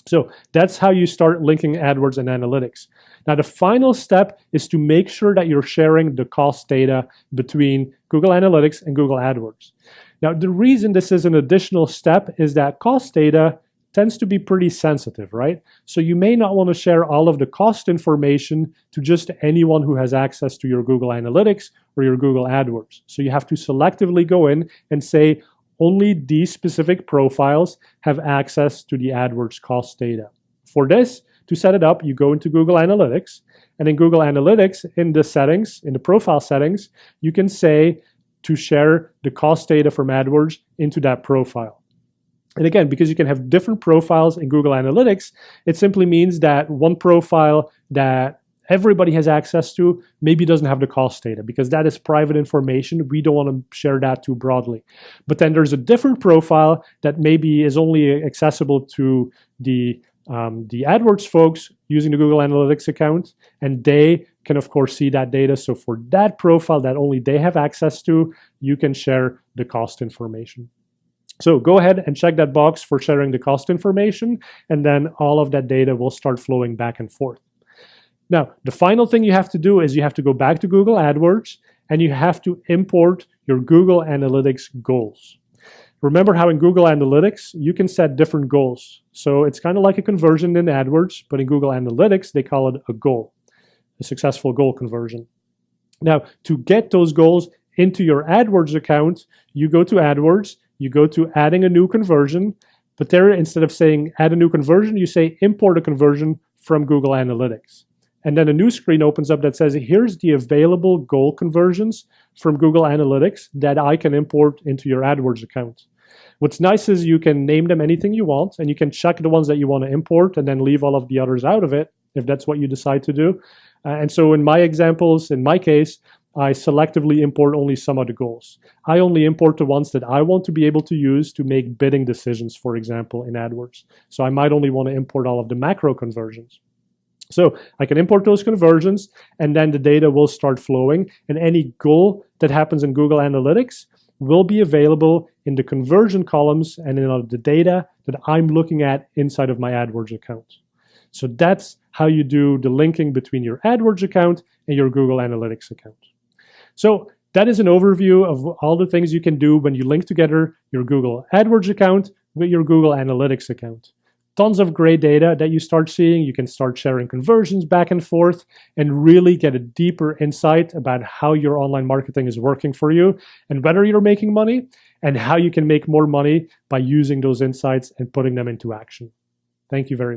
So that's how you start linking AdWords and analytics. Now, the final step is to make sure that you're sharing the cost data between Google Analytics and Google AdWords. Now, the reason this is an additional step is that cost data tends to be pretty sensitive, right? So you may not want to share all of the cost information to just anyone who has access to your Google Analytics or your Google AdWords. So you have to selectively go in and say, only these specific profiles have access to the AdWords cost data. For this, to set it up, you go into Google Analytics, and in Google Analytics, in the settings, in the profile settings, you can say to share the cost data from AdWords into that profile. And again, because you can have different profiles in Google Analytics, it simply means that one profile that everybody has access to maybe doesn't have the cost data, because that is private information. We don't want to share that too broadly. But then there's a different profile that maybe is only accessible to the AdWords folks using the Google Analytics account, and they can of course see that data. So for that profile that only they have access to, you can share the cost information. So go ahead and check that box for sharing the cost information, and then all of that data will start flowing back and forth. Now, the final thing you have to do is you have to go back to Google AdWords and you have to import your Google Analytics goals. Remember how in Google Analytics, you can set different goals. So it's kind of like a conversion in AdWords, but in Google Analytics, they call it a goal, a successful goal conversion. Now, to get those goals into your AdWords account, you go to AdWords, you go to adding a new conversion, but there, instead of saying add a new conversion, you say import a conversion from Google Analytics. And then a new screen opens up that says, here's the available goal conversions from Google Analytics that I can import into your AdWords account. What's nice is you can name them anything you want, and you can check the ones that you want to import and then leave all of the others out of it, if that's what you decide to do. And so in my examples, in my case, I selectively import only some of the goals. I only import the ones that I want to be able to use to make bidding decisions, for example, in AdWords. So I might only want to import all of the macro conversions. So I can import those conversions, and then the data will start flowing, and any goal that happens in Google Analytics will be available in the conversion columns and in the data that I'm looking at inside of my AdWords account. So that's how you do the linking between your AdWords account and your Google Analytics account. So that is an overview of all the things you can do when you link together your Google AdWords account with your Google Analytics account. Tons of great data that you start seeing. You can start sharing conversions back and forth and really get a deeper insight about how your online marketing is working for you and whether you're making money and how you can make more money by using those insights and putting them into action. Thank you very much.